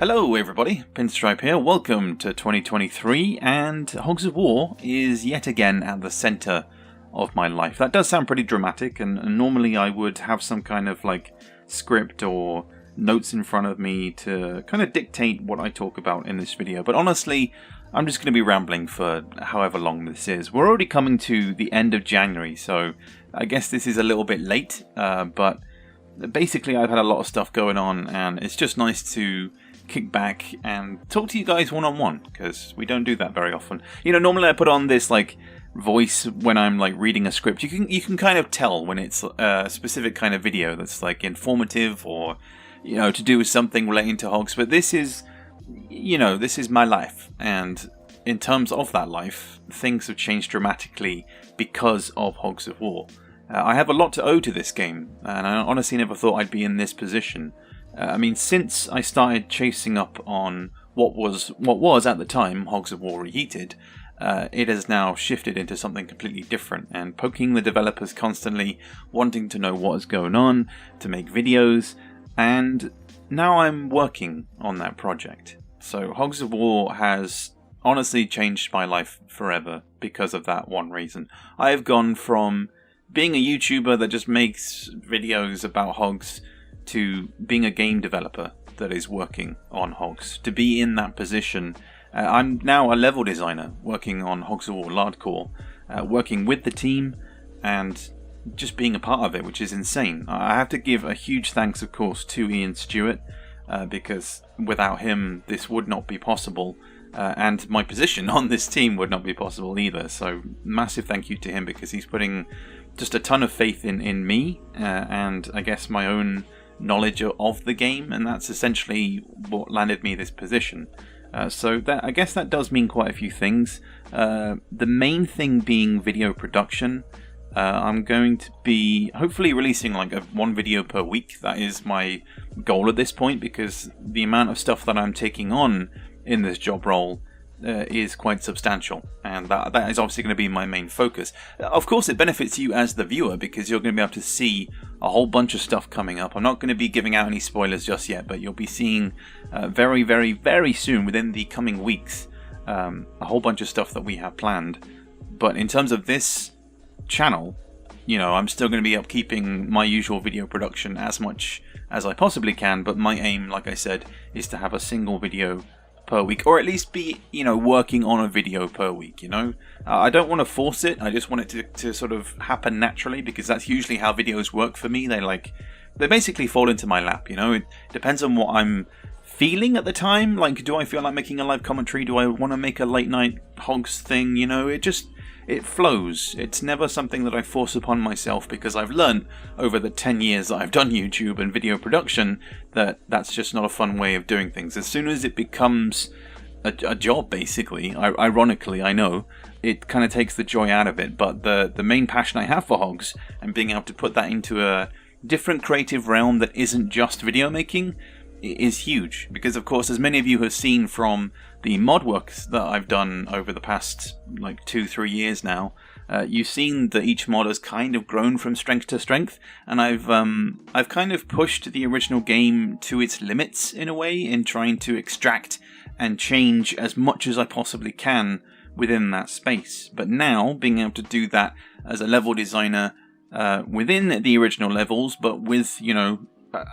Hello everybody, Pinstripe here, welcome to 2023, and Hogs of War is yet again at the centre of my life. That does sound pretty dramatic, and normally I would have some kind of script or notes in front of me to kind of dictate what I talk about in this video, but honestly I'm just going to be rambling for however long this is. We're already coming to the end of January, so I guess this is a little bit late, but basically I've had a lot of stuff going on, and it's just nice to kick back and talk to you guys one-on-one, because we don't do that very often. You know, normally I put on this voice when I'm reading a script. You can kind of tell when it's a specific kind of video that's informative or to do with something relating to Hogs, but this is this is my life, and in terms of that life things have changed dramatically because of Hogs of War. I have a lot to owe to this game, and I honestly never thought I'd be in this position. I mean, since I started chasing up on what was at the time Hogs of War Reheated, it has now shifted into something completely different, and poking the developers constantly, wanting to know what is going on, to make videos, and now I'm working on that project. So Hogs of War has honestly changed my life forever because of that one reason. I have gone from being a YouTuber that just makes videos about Hogs to being a game developer that is working on Hogs. To be in that position, I'm now a level designer working on Hogs of War Lardcore, working with the team and just being a part of it, which is insane. I have to give a huge thanks, of course, to Ian Stewart, because without him this would not be possible, and my position on this team would not be possible either. So massive thank you to him, because he's putting just a ton of faith in me, and I guess my own knowledge of the game, and that's essentially what landed me this position. So I guess that does mean quite a few things. The main thing being video production. I'm going to be hopefully releasing one video per week. That is my goal at this point, because the amount of stuff that I'm taking on in this job role is quite substantial, and that is obviously going to be my main focus. Of course it benefits you as the viewer, because you're going to be able to see a whole bunch of stuff coming up. I'm not going to be giving out any spoilers just yet, but you'll be seeing very, very, very soon, within the coming weeks, a whole bunch of stuff that we have planned. But in terms of this channel, I'm still going to be upkeeping my usual video production as much as I possibly can, but my aim, like I said, is to have a single video per week, or at least be working on a video per week. I don't want to force it. I just want it to sort of happen naturally, because that's usually how videos work for me. They basically fall into my lap. It depends on what I'm feeling at the time. Do I feel like making a live commentary? Do I want to make a late night Hogs thing? It flows. It's never something that I force upon myself, because I've learned over the 10 years that I've done YouTube and video production that that's just not a fun way of doing things. As soon as it becomes a job, basically, ironically, I know, it kind of takes the joy out of it. But the main passion I have for Hogs, and being able to put that into a different creative realm that isn't just video making, is huge. Because of course, as many of you have seen from the mod works that I've done over the past 2-3 years now, you've seen that each mod has kind of grown from strength to strength, and I've kind of pushed the original game to its limits in a way, in trying to extract and change as much as I possibly can within that space. But now being able to do that as a level designer within the original levels, but with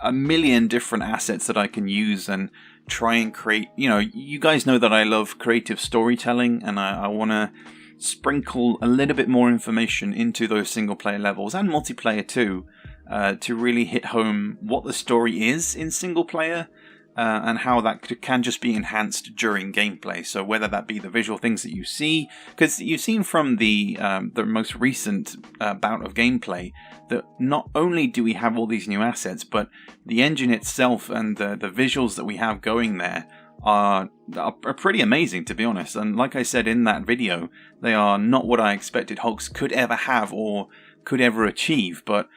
a million different assets that I can use and try and create. You guys know that I love creative storytelling, and I want to sprinkle a little bit more information into those single player levels and multiplayer too, to really hit home what the story is in single player, and how that can just be enhanced during gameplay. So whether that be the visual things that you see, because you've seen from the most recent bout of gameplay that not only do we have all these new assets, but the engine itself and the visuals that we have going there are pretty amazing, to be honest. And like I said in that video, they are not what I expected Hogs could ever have or could ever achieve, but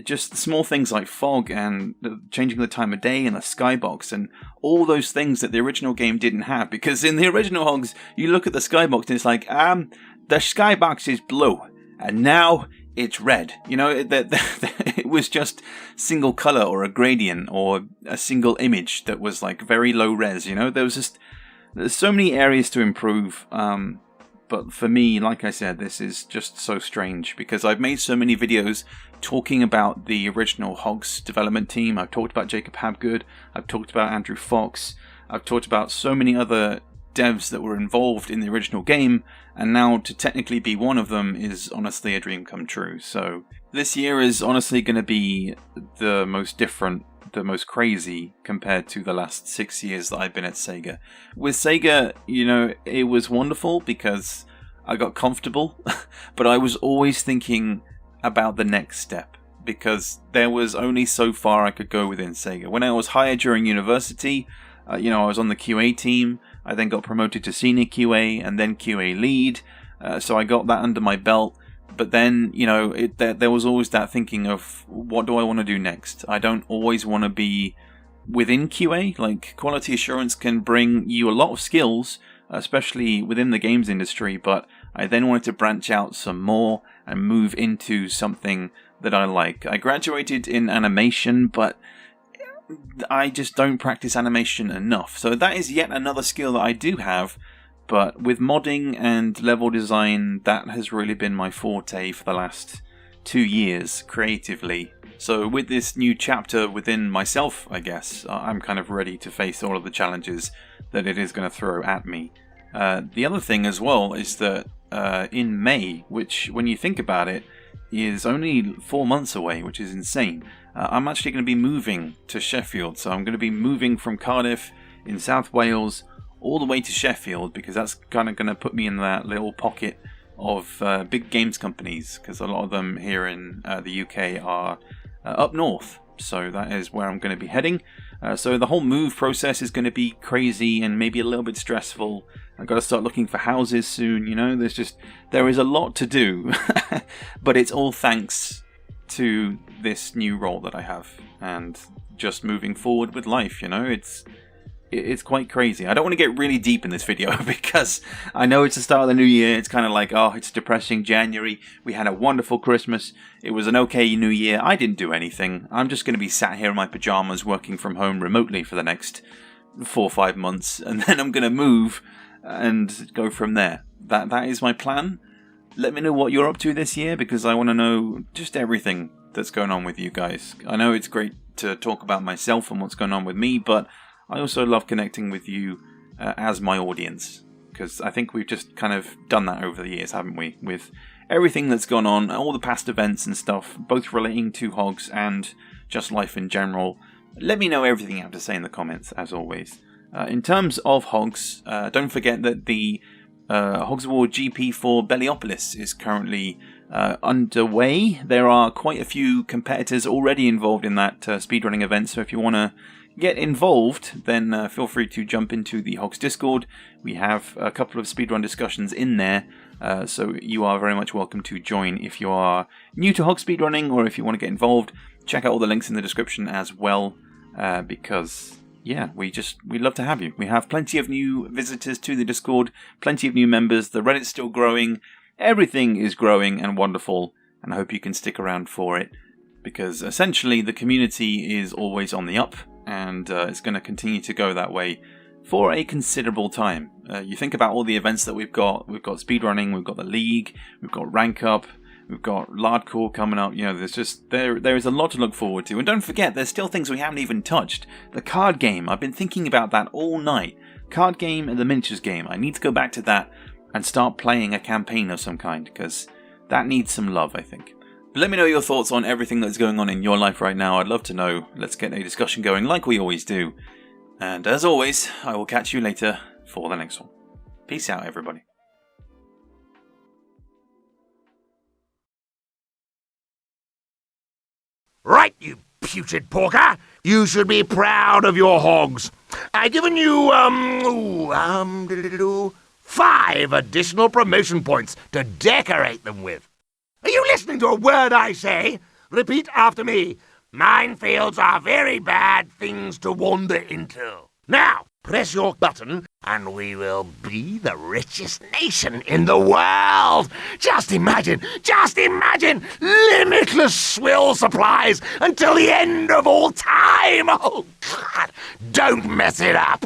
just the small things like fog and changing the time of day and the skybox and all those things that the original game didn't have. Because in the original Hogs, you look at the skybox and it's the skybox is blue, and now it's red. You know, it was just single color or a gradient or a single image that was like very low res. You know, there's so many areas to improve. But for me, like I said, this is just so strange because I've made so many videos talking about the original Hogs development team. I've talked about Jacob Habgood. I've talked about Andrew Fox. I've talked about so many other devs that were involved in the original game, and now to technically be one of them is honestly a dream come true. So this year is honestly going to be the most different, the most crazy compared to the last 6 years that I've been at Sega. With Sega, you know, it was wonderful because I got comfortable, but I was always thinking about the next step because there was only so far I could go within Sega. When I was hired during university, you know, I was on the QA team. I then got promoted to senior QA and then QA lead. So I got that under my belt. But then, you know, there was always that thinking of what do I want to do next? I don't always want to be within QA. Like, quality assurance can bring you a lot of skills, especially within the games industry. But I then wanted to branch out some more and move into something that I like. I graduated in animation, but I just don't practice animation enough. So that is yet another skill that I do have. But with modding and level design, that has really been my forte for the last 2 years, creatively. So with this new chapter within myself, I guess, I'm kind of ready to face all of the challenges that it is going to throw at me. The other thing as well is that in May, which when you think about it, is only 4 months away, which is insane. I'm actually going to be moving to Sheffield. So I'm going to be moving from Cardiff in South Wales all the way to Sheffield because that's kind of going to put me in that little pocket of big games companies because a lot of them here in the UK are up north. So that is where I'm going to be heading. So the whole move process is going to be crazy and maybe a little bit stressful. I've got to start looking for houses soon, you know. There is a lot to do, but it's all thanks to this new role that I have and just moving forward with life, you know. It's quite crazy. I don't want to get really deep in this video because I know it's the start of the new year. It's kind of like, oh, it's depressing January. We had a wonderful Christmas. It was an okay new year. I didn't do anything. I'm just going to be sat here in my pajamas working from home remotely for the next 4 or 5 months. And then I'm going to move and go from there. That is my plan. Let me know what you're up to this year because I want to know just everything that's going on with you guys. I know it's great to talk about myself and what's going on with me, but I also love connecting with you as my audience, because I think we've just kind of done that over the years, haven't we? With everything that's gone on, all the past events and stuff, both relating to Hogs and just life in general. Let me know everything you have to say in the comments, as always. In terms of Hogs, don't forget that the Hogs of War GP for Belliopolis is currently underway. There are quite a few competitors already involved in that speedrunning event, so if you want to get involved, then feel free to jump into the Hogs Discord. We have a couple of speedrun discussions in there, so you are very much welcome to join if you are new to Hogs speedrunning or if you want to get involved. Check out all the links in the description as well, because yeah, we love to have you. We have plenty of new visitors to the Discord, plenty of new members, the Reddit's still growing, everything is growing and wonderful, and I hope you can stick around for it, because essentially the community is always on the up, and it's going to continue to go that way for a considerable time. You think about all the events that we've got speedrunning, we've got the league, we've got rank up, we've got Lardcore coming up, you know, there is a lot to look forward to. And don't forget, there's still things we haven't even touched. The card game, I've been thinking about that all night. Card game and the miniatures game, I need to go back to that and start playing a campaign of some kind, because that needs some love, I think. But let me know your thoughts on everything that's going on in your life right now. I'd love to know. Let's get a discussion going like we always do. And as always, I will catch you later for the next one. Peace out, everybody. Right, you putrid porker. You should be proud of your hogs. I've given you, 5 additional promotion points to decorate them with. Are you listening to a word I say? Repeat after me. Minefields are very bad things to wander into. Now, Press your button and we will be the richest nation in the world. Just imagine, limitless swill supplies until the end of all time. Oh, God, don't mess it up.